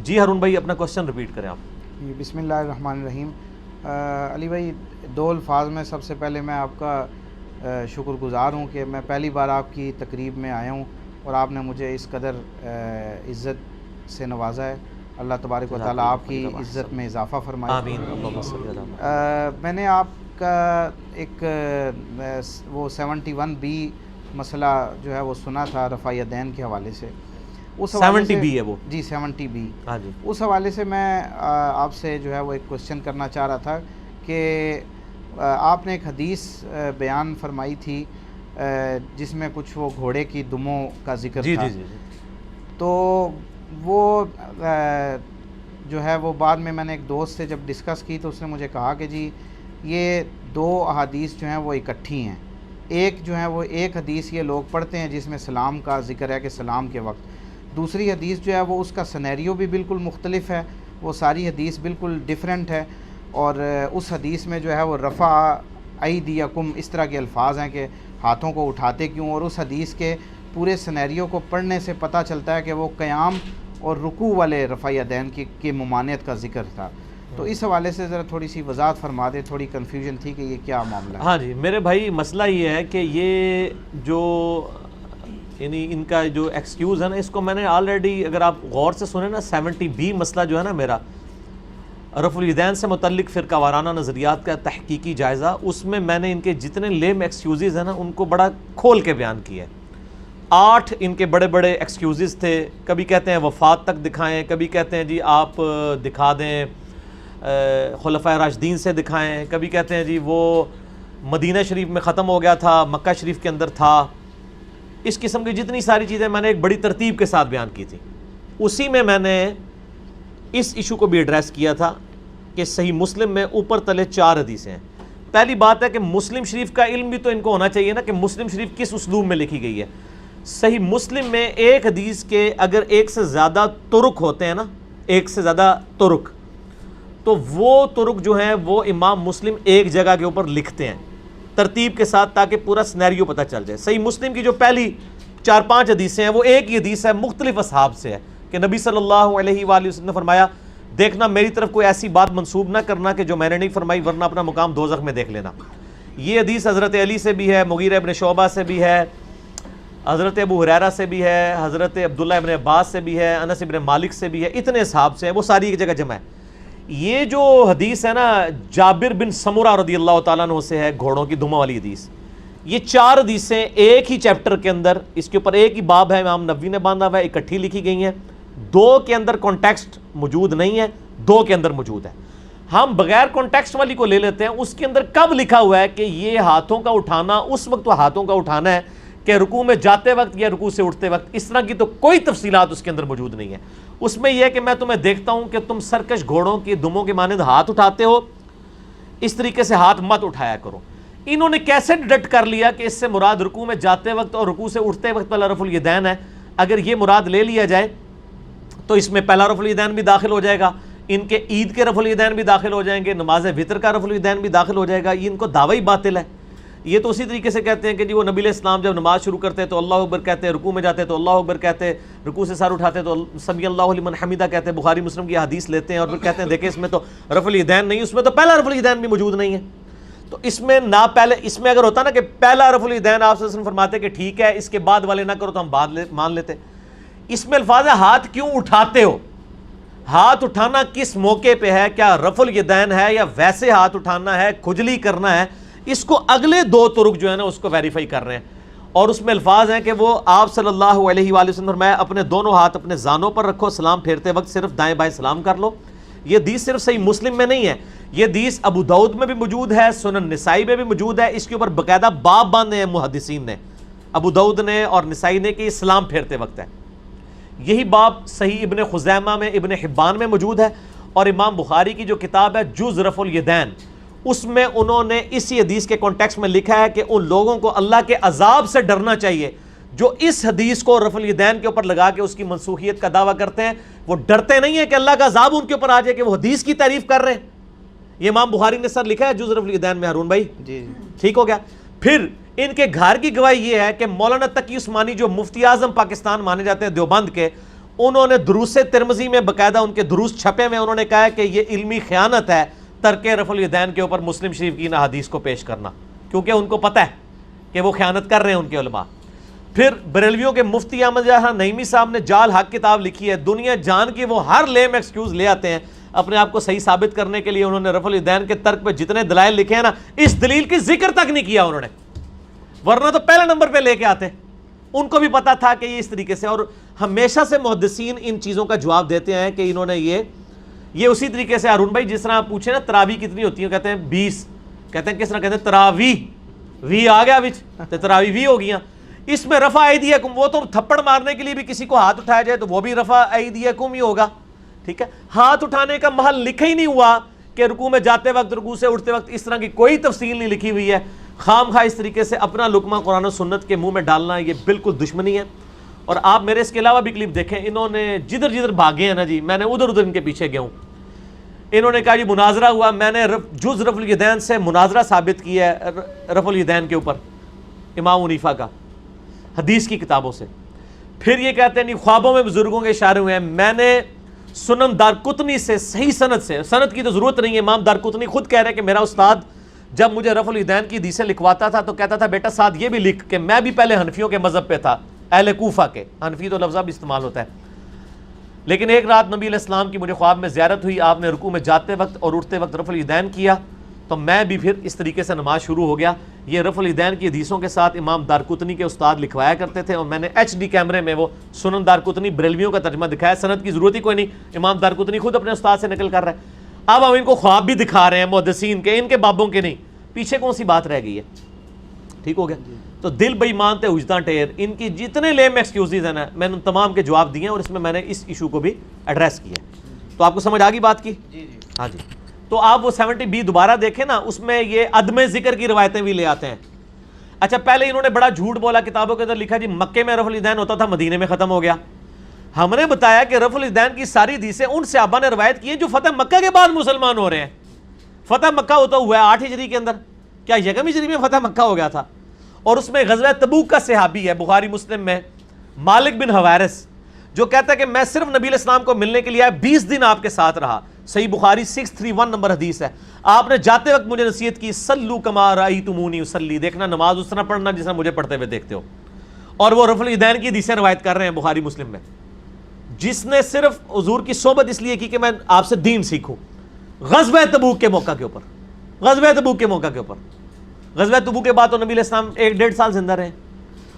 جی ہارون بھائی اپنا question repeat کریں آپ. جی بسم اللہ الرحمن الرحیم. علی بھائی 2 الفاظ میں سب سے پہلے میں آپ کا شکر گزار ہوں کہ میں پہلی بار آپ کی تقریب میں آیا ہوں اور آپ نے مجھے اس قدر عزت سے نوازا ہے. اللہ تبارک و تعالیٰ آپ کی عزت میں اضافہ فرمائے. آمین. میں نے آپ کا ایک وہ 71B مسئلہ جو ہے وہ سنا تھا رفع یدین کے حوالے سے. اس 70B ہے وہ. جی 70B. ہاں جی. اس حوالے سے میں آپ سے جو ہے وہ ایک کوشچن کرنا چاہ رہا تھا کہ آپ نے ایک حدیث بیان فرمائی تھی جس میں کچھ وہ گھوڑے کی دموں کا ذکر تھا. جی. تو وہ جو ہے وہ بعد میں نے ایک دوست سے جب ڈسکس کی تو اس نے مجھے کہا کہ جی یہ 2 احادیث جو ہیں وہ اکٹھی ہیں. ایک جو ہے وہ ایک حدیث یہ لوگ پڑھتے ہیں جس میں سلام کا ذکر ہے کہ سلام کے وقت. دوسری حدیث جو ہے وہ اس کا سینیریو بھی بالکل مختلف ہے, وہ ساری حدیث بالکل ڈیفرنٹ ہے. اور اس حدیث میں جو ہے وہ رفع ایدیکم اس طرح کے الفاظ ہیں کہ ہاتھوں کو اٹھاتے کیوں, اور اس حدیث کے پورے سینیریو کو پڑھنے سے پتہ چلتا ہے کہ وہ قیام اور رکوع والے رفع یدین کی ممانعت کا ذکر تھا. تو اس حوالے سے ذرا تھوڑی سی وضاحت فرما دیں, تھوڑی کنفیوژن تھی کہ یہ کیا معاملہ ہے. ہاں جی میرے بھائی, مسئلہ یہ ہے کہ یہ جو یعنی ان کا جو ایکسکیوز ہے نا, اس کو میں نے آلریڈی اگر آپ غور سے سنیں نا 70B مسئلہ جو ہے نا میرا رفع الیدین سے متعلق فرقہ وارانہ نظریات کا تحقیقی جائزہ, اس میں میں نے ان کے جتنے لیم ایکسکیوزز ہیں نا ان کو بڑا کھول کے بیان کیا ہے. 8 ان کے بڑے بڑے ایکسکیوزز تھے. کبھی کہتے ہیں وفات تک دکھائیں, کبھی کہتے ہیں جی آپ دکھا دیں خلفائے راشدین سے دکھائیں, کبھی کہتے ہیں جی وہ مدینہ شریف میں ختم ہو گیا تھا مکہ شریف کے اندر تھا. اس قسم کی جتنی ساری چیزیں میں نے ایک بڑی ترتیب کے ساتھ بیان کی تھی. اسی میں میں نے اس ایشو کو بھی ایڈریس کیا تھا کہ صحیح مسلم میں اوپر تلے 4 حدیثیں ہیں. پہلی بات ہے کہ مسلم شریف کا علم بھی تو ان کو ہونا چاہیے نا کہ مسلم شریف کس اسلوب میں لکھی گئی ہے. صحیح مسلم میں ایک حدیث کے اگر ایک سے زیادہ طرق ہوتے ہیں نا, ایک سے زیادہ طرق, تو وہ طرق جو ہیں وہ امام مسلم ایک جگہ کے اوپر لکھتے ہیں ترتیب کے ساتھ تاکہ پورا سینیریو پتہ چل جائے. صحیح مسلم کی جو پہلی 4-5 حدیثیں ہیں وہ ایک ہی حدیث ہے, مختلف اصحاب سے ہے کہ نبی صلی اللہ علیہ وآلہ وسلم نے فرمایا دیکھنا میری طرف کوئی ایسی بات منسوب نہ کرنا کہ جو میں نے نہیں فرمائی ورنہ اپنا مقام دوزخ میں دیکھ لینا. یہ حدیث حضرت علی سے بھی ہے, مغیرہ ابن شعبہ سے بھی ہے, حضرت ابو ہریرہ سے بھی ہے, حضرت عبداللہ ابن عباس سے بھی ہے, انس ابن مالک سے بھی ہے. اتنے صحاب سے ہیں, وہ ساری ایک جگہ جمع ہے. یہ جو حدیث ہے نا جابر بن سمرہ رضی اللہ تعالیٰ عنہ سے ہے, گھوڑوں کی دموں والی حدیث, یہ 4 حدیثیں ایک ہی چیپٹر کے اندر, اس کے اوپر ایک ہی باب ہے, امام نووی نے باندھا ہوا ہے, اکٹھی لکھی گئی ہیں. 2 کے اندر کانٹیکسٹ موجود نہیں ہے, 2 کے اندر موجود ہے. ہم بغیر کانٹیکسٹ والی کو لے لیتے ہیں. اس کے اندر کب لکھا ہوا ہے کہ یہ ہاتھوں کا اٹھانا اس وقت ہاتھوں کا اٹھانا ہے کہ رکوع میں جاتے وقت یا رکوع سے اٹھتے وقت, اس طرح کی تو کوئی تفصیلات اس کے اندر موجود نہیں ہے. اس میں یہ ہے کہ میں تمہیں دیکھتا ہوں کہ تم سرکش گھوڑوں کی دموں کے مانند ہاتھ اٹھاتے ہو, اس طریقے سے ہاتھ مت اٹھایا کرو. انہوں نے کیسے ڈیڈکٹ کر لیا کہ اس سے مراد رکوع میں جاتے وقت اور رکوع سے اٹھتے وقت والا رفع الیدین ہے. اگر یہ مراد لے لیا جائے تو اس میں پہلا رفع الیدین بھی داخل ہو جائے گا, ان کے عید کے رفع الیدین بھی داخل ہو جائیں گے, نماز وطر کا رفع الیدین بھی داخل ہو جائے گا. یہ ان کو دعوی باطل ہے. یہ تو اسی طریقے سے کہتے ہیں کہ جی وہ نبی علیہ السلام جب نماز شروع کرتے تو اللہ اکبر کہتے, رکوع میں جاتے تو اللہ اکبر کہتے, رکوع سے سر اٹھاتے تو سمی اللہ لمن حمیدہ کہتے. بخاری مسلم کی حدیث لیتے ہیں اور پھر کہتے ہیں دیکھیں اس میں تو رفع الیدین نہیں, اس میں تو پہلا رفع الیدین بھی موجود نہیں ہے. تو اس میں نہ پہلے, اس میں اگر ہوتا نا کہ پہلا رفع الیدین آپ صلی اللہ علیہ وسلم فرماتے کہ ٹھیک ہے اس کے بعد والے نہ کرو تو ہم بعد مان لیتے. اس میں الفاظ ہے ہاتھ کیوں اٹھاتے ہو, ہاتھ اٹھانا کس موقع پہ ہے, کیا رفع الیدین ہے یا ویسے ہاتھ اٹھانا ہے, کھجلی کرنا ہے, اس کو اگلے 2 طرق جو ہے نا اس کو ویریفائی کر رہے ہیں. اور اس میں الفاظ ہیں کہ وہ آپ صلی اللہ علیہ وآلہ وسلم فرمایا اپنے دونوں ہاتھ اپنے زانوں پر رکھو, سلام پھیرتے وقت صرف دائیں بائیں سلام کر لو. یہ حدیث صرف صحیح مسلم میں نہیں ہے, یہ حدیث ابو داؤد میں بھی موجود ہے, سنن نسائی میں بھی موجود ہے. اس کے اوپر باقاعدہ باب باندھے ہیں محدثین نے, ابو داؤد نے اور نسائی نے, کہ یہ سلام پھیرتے وقت ہے. یہی باب صحیح ابن خزیمہ میں, ابن حبان میں موجود ہے. اور امام بخاری کی جو کتاب ہے جز رفع الیدین, اس میں انہوں نے اسی حدیث کے کانٹیکسٹ میں لکھا ہے کہ ان لوگوں کو اللہ کے عذاب سے ڈرنا چاہیے جو اس حدیث کو رفع الیدین کے اوپر لگا کے اس کی منسوخیت کا دعویٰ کرتے ہیں. وہ ڈرتے نہیں ہیں کہ اللہ کا عذاب ان کے اوپر آ جائے کہ وہ حدیث کی تعریف کر رہے ہیں. یہ امام بخاری نے سر لکھا ہے جز رفع الیدین میں. ہارون بھائی جی ٹھیک ہو گیا. پھر ان کے گھر کی گواہی یہ ہے کہ مولانا تقی عثمانی جو مفتی اعظم پاکستان مانے جاتے ہیں دیوبند کے, انہوں نے دروس ترمذی میں باقاعدہ ان کے دروس چھپے میں انہوں نے کہا ہے کہ یہ علمی خیانت ہے ترک رفع الیدین کے اوپر مسلم شریف کی ان احادیث کو پیش کرنا، کیونکہ ان کو پتہ ہے کہ وہ خیانت کر رہے ہیں ان کے علماء۔ پھر بریلویوں کے مفتی احمد جہاں نعیمی صاحب نے جال حق کتاب لکھی ہے، دنیا جان کی وہ ہر لیم ایکسکیوز لے آتے ہیں اپنے آپ کو صحیح ثابت کرنے کے لیے۔ انہوں نے رفع الیدین کے ترک پہ جتنے دلائل لکھے ہیں نا، اس دلیل کی ذکر تک نہیں کیا انہوں نے، ورنہ تو پہلے نمبر پہ لے کے آتے۔ ان کو بھی پتا تھا کہ یہ اس طریقے سے، اور ہمیشہ سے محدثین ان چیزوں کا جواب دیتے ہیں کہ انہوں نے یہ اسی طریقے سے ہارون بھائی جس طرح آپ پوچھیں نا تراویح کتنی ہوتی ہیں، کہتے ہیں 20، کہتے ہیں کس طرح، کہتے ہیں تراویح، وی آ گیا بچ تو تراویح وی ہو گیا۔ اس میں رفع ایدیکم، وہ تو تھپڑ مارنے کے لیے بھی کسی کو ہاتھ اٹھایا جائے تو وہ بھی رفع ایدیکم ہی ہوگا، ٹھیک ہے۔ ہاتھ اٹھانے کا محل لکھا ہی نہیں ہوا کہ رکوع میں جاتے وقت، رکوع سے اٹھتے وقت، اس طرح کی کوئی تفصیل نہیں لکھی ہوئی ہے۔ خام خواہ اس طریقے سے اپنا لقمہ قرآن و سنت کے منہ میں ڈالنا یہ بالکل دشمنی ہے۔ اور آپ میرے اس کے علاوہ بھی کلپ دیکھیں، انہوں نے جدھر جدھر بھاگے ہیں نا جی، میں نے ادھر ادھر ان کے پیچھے گیا ہوں۔ انہوں نے کہا جی مناظرہ ہوا، میں نے جز رفع الیدین سے مناظرہ ثابت کیا ہے رفع الیدین کے اوپر امام حنیفہ کا، حدیث کی کتابوں سے۔ پھر یہ کہتے ہیں نہیں خوابوں میں بزرگوں کے اشارے ہوئے ہیں، میں نے سنن دارقطنی سے صحیح سند سے، سند کی تو ضرورت نہیں ہے، امام دارقطنی خود کہہ رہے ہیں کہ میرا استاد جب مجھے رفع الیدین کی حدیثیں لکھواتا تھا تو کہتا تھا بیٹا ساتھ یہ بھی لکھ کہ میں بھی پہلے حنفیوں کے مذہب پہ تھا، اہل کوفہ کے، حنفی تو لفظہ بھی استعمال ہوتا ہے، لیکن ایک رات نبی علیہ السلام کی مجھے خواب میں زیارت ہوئی، آپ نے رکوع میں جاتے وقت اور اٹھتے وقت رفع الیدین کیا، تو میں بھی پھر اس طریقے سے نماز شروع ہو گیا۔ یہ رفع الیدین کی حدیثوں کے ساتھ امام دارقطنی کے استاد لکھوایا کرتے تھے، اور میں نے ایچ ڈی کیمرے میں وہ سنن دارقطنی بریلویوں کا ترجمہ دکھایا، سند کی ضرورت ہی کوئی نہیں، امام دارقطنی خود اپنے استاد سے نقل کر رہا ہے۔ اب ہم ان کو خواب بھی دکھا رہے ہیں محدثین کے، ان کے بابوں کے نہیں، پیچھے کون سی بات رہ گئی ہے؟ ٹھیک ہو گیا؟ تو دل بے ایمان تے اجداں ٹیر، ان کی جتنے لیم ایکسکیوزز ہیں نا میں نے ان تمام کے جواب دیے ہیں، اور اس میں نے اس ایشو کو بھی ایڈریس کیا ہے۔ تو آپ کو سمجھ آ گئی بات کی؟ ہاں جی۔ تو آپ وہ 70B دوبارہ دیکھیں نا، اس میں یہ عدم ذکر کی روایتیں بھی لے آتے ہیں۔ اچھا پہلے انہوں نے بڑا جھوٹ بولا، کتابوں کے اندر لکھا جی مکے میں رفع الیدین ہوتا تھا، مدینے میں ختم ہو گیا۔ ہم نے بتایا کہ رفع الیدین کی ساری حدیثیں ان صحابہ نے روایت کی ہیں جو فتح مکہ کے بعد مسلمان ہو رہے ہیں۔ فتح مکہ ہوتا ہوا ہے 8 ہجری کے اندر، کیا یکم ہجری میں فتح مکہ ہو گیا تھا؟ اور اس میں غزوہ تبوک کا صحابی ہے بخاری مسلم میں مالک بن حویرث، جو کہتا ہے کہ میں صرف نبی علیہ السلام کو ملنے کے لیے آیا، 20 دن آپ کے ساتھ رہا۔ صحیح بخاری 631 نمبر حدیث ہے۔ آپ نے جاتے وقت مجھے نصیحت کی، سلو کما رأیتمونی اصلی، دیکھنا نماز اس طرح پڑھنا جس طرح مجھے پڑھتے ہوئے دیکھتے ہو۔ اور وہ رفع الیدین کی حدیثیں روایت کر رہے ہیں بخاری مسلم میں، جس نے صرف حضور کی صحبت اس لیے کی کہ میں آپ سے دین سیکھوں۔ غزوہ تبوک کے موقع کے اوپر، غزوہ تبوک کے موقع کے اوپر، غزوہ تبوک کے بعد تو نبی علیہ السلام 1-1.5 سال زندہ رہے،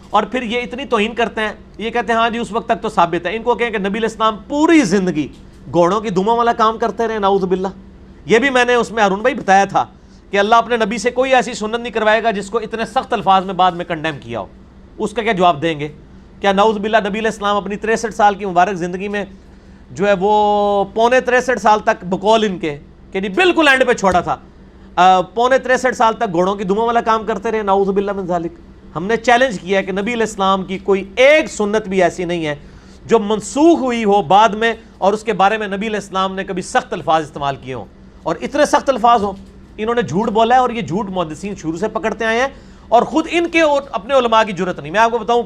اور پھر یہ اتنی توہین کرتے ہیں، یہ کہتے ہیں ہاں جی اس وقت تک تو ثابت ہے۔ ان کو کہیں کہ نبی علیہ السلام پوری زندگی گھوڑوں کی دموں والا کام کرتے رہے، نعوذ باللہ۔ یہ بھی میں نے اس میں ہارون بھائی بتایا تھا کہ اللہ اپنے نبی سے کوئی ایسی سنت نہیں کروائے گا جس کو اتنے سخت الفاظ میں بعد میں کنڈیم کیا ہو۔ اس کا کیا جواب دیں گے؟ کیا نعوذ باللہ نبی علیہ السلام اپنی 63 سال کی مبارک زندگی میں جو ہے وہ 63.25 سال تک بقول ان کے کہ نہیں بالکل اینڈ پہ چھوڑا تھا، 63.25 سال تک گھوڑوں کی دموں والا کام کرتے رہے، نعوذ باللہ من ذالک۔ ہم نے چیلنج کیا ہے کہ نبی علیہ السلام کی کوئی ایک سنت بھی ایسی نہیں ہے جو منسوخ ہوئی ہو بعد میں اور اس کے بارے میں نبی علیہ السلام نے کبھی سخت الفاظ استعمال کیے ہوں، اور اتنے سخت الفاظ ہوں۔ انہوں نے جھوٹ بولا ہے، اور یہ جھوٹ محدثین شروع سے پکڑتے آئے ہیں، اور خود ان کے اور اپنے علماء کی جرت نہیں۔ میں آپ کو بتاؤں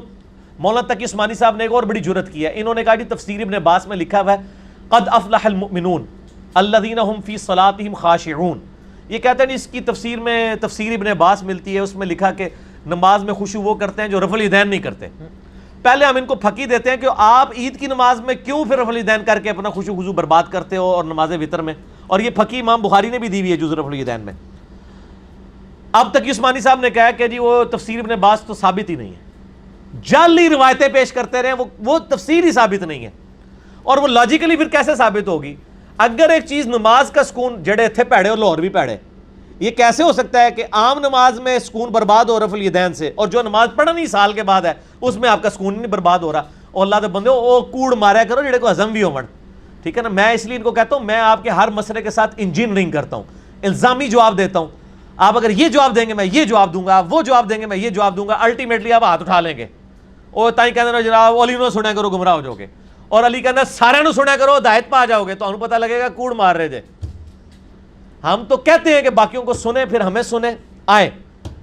مولانا تقی عثمانی صاحب نے ایک اور بڑی جرت کی ہے، انہوں نے کہا جی تفسیر ابن عباس میں لکھا ہوا ہے قد افلح المؤمنون الذین هم فی صلاتهم خاشعون۔ یہ کہتے ہیں اس کی تفسیر میں تفسیر ابن عباس ملتی ہے، اس میں لکھا کہ نماز میں خشوع وہ کرتے ہیں جو رفع الیدین نہیں کرتے۔ پہلے ہم ان کو پھکی دیتے ہیں کہ آپ عید کی نماز میں کیوں پھر رفع الیدین کر کے اپنا خشوع خضوع برباد کرتے ہو اور نماز وتر میں، اور یہ پھکی امام بخاری نے بھی دی ہوئی ہے جز رفع الیدین میں۔ اب تقی عثمانی صاحب نے کہا کہ جی وہ تفسیر ابن عباس تو ثابت ہی نہیں ہے، جعلی روایتیں پیش کرتے رہے، وہ تفسیر ہی ثابت نہیں ہے، اور وہ لاجیکلی پھر کیسے ثابت ہوگی؟ اگر ایک چیز نماز کا سکون جڑے تھے پیڑے اور لاہور بھی پیڑے، یہ کیسے ہو سکتا ہے کہ عام نماز میں سکون برباد ہو رفع الیدین سے، اور جو نماز پڑھنی سال کے بعد ہے اس میں آپ کا سکون نہیں برباد ہو رہا؟ اور اللہ دے بندے او کوڑ ماریا کرو جڑے کو ہضم بھی ہون، ٹھیک ہے نا۔ میں اس لیے ان کو کہتا ہوں میں آپ کے ہر مسئلے کے ساتھ انجینئرنگ کرتا ہوں، الزامی جواب دیتا ہوں۔ آپ اگر یہ جواب دیں گے میں یہ جواب دوں گا، آپ وہ جواب دیں گے میں یہ جواب دوں گا، الٹیمیٹلی آپ ہاتھ اٹھا لیں گے۔ اور تائیں کہتے ہیں جناب علی نو سنیا کرو گمراہ ہو جاؤ گے، اور علی کہنا سارے نو سنیا کرو ہدایت پا جاؤ گے، تو ہمیں پتہ لگے گا کوڑ مار رہے تھے۔ ہم تو کہتے ہیں کہ باقیوں کو سنیں پھر ہمیں سنیں، آئے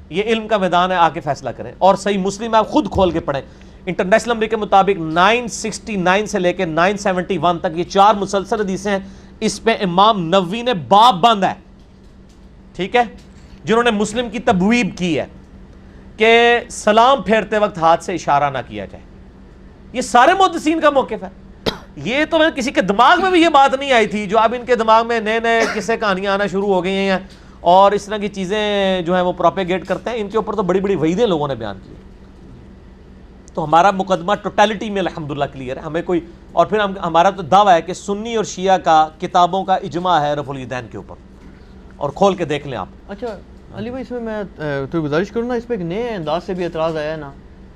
یہ علم کا میدان ہے، آ کے فیصلہ کریں۔ اور صحیح مسلم آپ خود کھول کے پڑھیں، انٹرنیشنل نمبر کے مطابق 969 سے لے کے 971 تک یہ 4 مسلسل حدیثیں ہیں. اس پہ امام نووی نے باب باندھا ہے, ٹھیک ہے, جنہوں نے مسلم کی تبویب کی ہے کہ سلام پھیرتے وقت ہاتھ سے اشارہ نہ کیا جائے. یہ سارے محدثین کا موقف ہے. یہ تو کسی کے دماغ میں بھی یہ بات نہیں آئی تھی, جو اب ان کے دماغ میں نئے نئے قصے کہانیاں آنا شروع ہو گئی ہیں اور اس طرح کی چیزیں جو ہیں وہ پروپیگیٹ کرتے ہیں. ان کے اوپر تو بڑی بڑی وعیدیں لوگوں نے بیان کی. تو ہمارا مقدمہ ٹوٹیلٹی میں الحمدللہ کلیئر ہے. ہمیں کوئی, اور پھر ہمارا تو دعویٰ ہے کہ سنی اور شیعہ کا کتابوں کا اجماع ہے رفع الیدین کے اوپر, اور کھول کے دیکھ لیں آپ. اچھا علی بھائی, اس میں تو گزارش کروں نا, اس پہ ایک نئے انداز سے بھی اعتراض آیا ہے نا.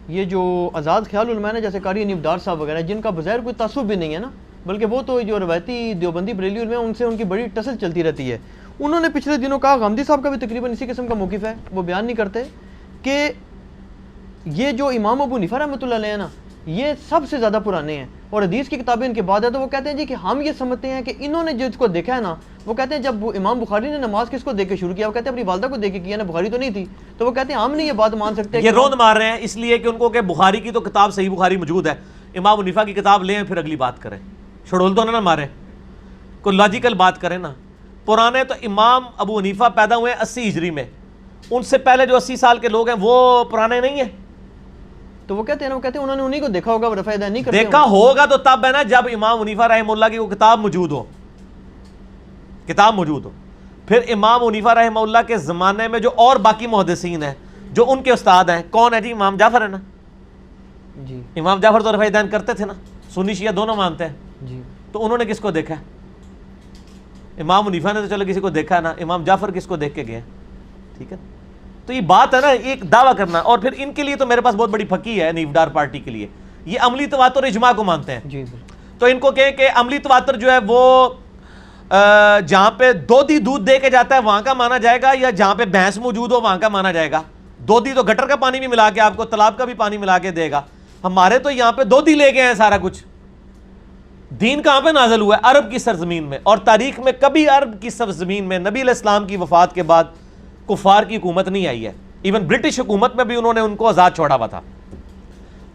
یہ جو آزاد خیال علماء نے, جیسے قاری انیب ڈار صاحب وغیرہ, جن کا بظاہر کوئی تعصب بھی نہیں ہے نا, بلکہ وہ تو جو روایتی دیوبندی بریلی علماء ان سے ان کی بڑی ٹسل چلتی رہتی ہے. انہوں نے پچھلے دنوں کہا, غامدی صاحب کا بھی تقریباً اسی قسم کا موقف ہے, وہ بیان نہیں کرتے, کہ یہ جو امام ابو حنیفہ رحمۃ اللہ علیہ ہیں نا, یہ سب سے زیادہ پرانے ہیں اور حدیث کی کتابیں ان کے بعد ہے. تو وہ کہتے ہیں جی کہ ہم یہ سمجھتے ہیں کہ انہوں نے جو اس کو دیکھا ہے نا, وہ کہتے ہیں جب امام بخاری نے نماز کس کو دیکھ کے شروع کیا, وہ کہتے ہیں اپنی والدہ کو دیکھ کے کیا نا, بخاری تو نہیں تھی. تو وہ کہتے ہیں ہم نہیں یہ بات مان سکتے. یہ روند مار رہے ہیں اس لیے کہ ان کو کہ بخاری کی تو کتاب صحیح بخاری موجود ہے, امام حنیفہ کی کتاب لیں پھر اگلی بات کریں. چھڑول تو نہ ماریں, کوئی لاجیکل بات کریں نا. پرانے تو امام ابو حنیفہ پیدا ہوئے 80 ہجری میں, ان سے پہلے جو 80 سال کے لوگ ہیں وہ پرانے نہیں ہیں. تو وہ کہتے ہیں نا, وہ کہتے ہیں انہوں نے انہیں کو دیکھا ہوگا, وہ رفع الیدین نہیں کرتے. دیکھا ہوگا تو تب ہے نا جب امام حنیفہ رحمہ اللہ کی وہ کتاب موجود ہو, کتاب موجود ہو. پھر امام حنیفہ رحمہ اللہ کے زمانے میں جو اور باقی محدثین ہیں جو ان کے استاد ہیں, کون ہے جی؟ امام جعفر ہے نا. جی امام جعفر تو رفع الیدین کرتے تھے نا, سنی شیعہ دونوں مانتے ہیں. جی. تو انہوں نے کس کو دیکھا؟ امام حنیفہ نے تو چلو کسی کو دیکھا نا, امام جعفر کس کو دیکھ کے گئے؟ ٹھیک ہے. تو یہ بات ہے نا, ایک دعویٰ کرنا. اور پھر ان کے لیے تو میرے پاس بہت بڑی پھکی ہے نیفڈار پارٹی کے لیے, یہ عملی تواتر اجماع کو مانتے ہیں. جی. تو ان کو کہیں کہ عملی تواتر جو ہے وہ جہاں پہ دودھی دودھ دے کے جاتا ہے وہاں کا مانا جائے گا, یا جہاں پہ بھینس موجود ہو وہاں کا مانا جائے گا. دودھی تو گٹر کا پانی بھی ملا کے آپ کو, تالاب کا بھی پانی ملا کے دے گا. ہمارے تو یہاں پہ دودھی لے گئے ہیں سارا کچھ. دین کہاں پہ نازل ہوا ہے؟ عرب کی سرزمین میں. اور تاریخ میں کبھی عرب کی سرزمین میں نبی علیہ السلام کی وفات کے بعد کفار کی حکومت نہیں آئی ہے. ایون برٹش حکومت میں بھی انہوں نے ان کو آزاد چھوڑا ہوا تھا.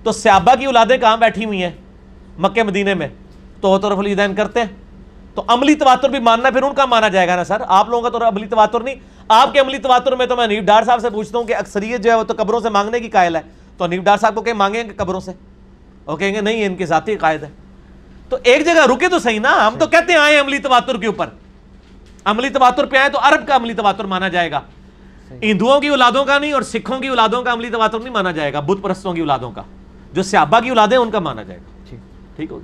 تو صحابہ کی اولادیں کہاں بیٹھی ہوئی ہیں؟ مکہ مدینے میں. تو رفع الیدین کرتے ہیں. تو عملی تواتر بھی ماننا پھر ان کا مانا جائے گا نا سر. آپ لوگوں کا تو عملی تواتر نہیں. آپ کے عملی تواتر میں تو میں حنیف ڈار صاحب سے پوچھتا ہوں کہ اکثریت جو ہے وہ تو قبروں سے مانگنے کی قائل ہے. تو حنیف ڈار صاحب کو کہ مانگیں گے قبروں سے؟ وہ کہیں گے نہیں, ان کے ذاتی قائد ہے. تو ایک جگہ رکے تو صحیح نا. ہم تو کہتے ہیں آئے عملی تواتر کے اوپر, عملی تواتر پہ آئے تو عرب کا عملی تواتر مانا جائے گا, ہندوؤں کی اولادوں کا نہیں, اور سکھوں کی اولادوں کا عملی تواتر نہیں مانا جائے گا, بت پرستوں کی اولادوں کا. جو صحابہ کی اولادیں ان کا مانا جائے گا. ٹھیک ہو.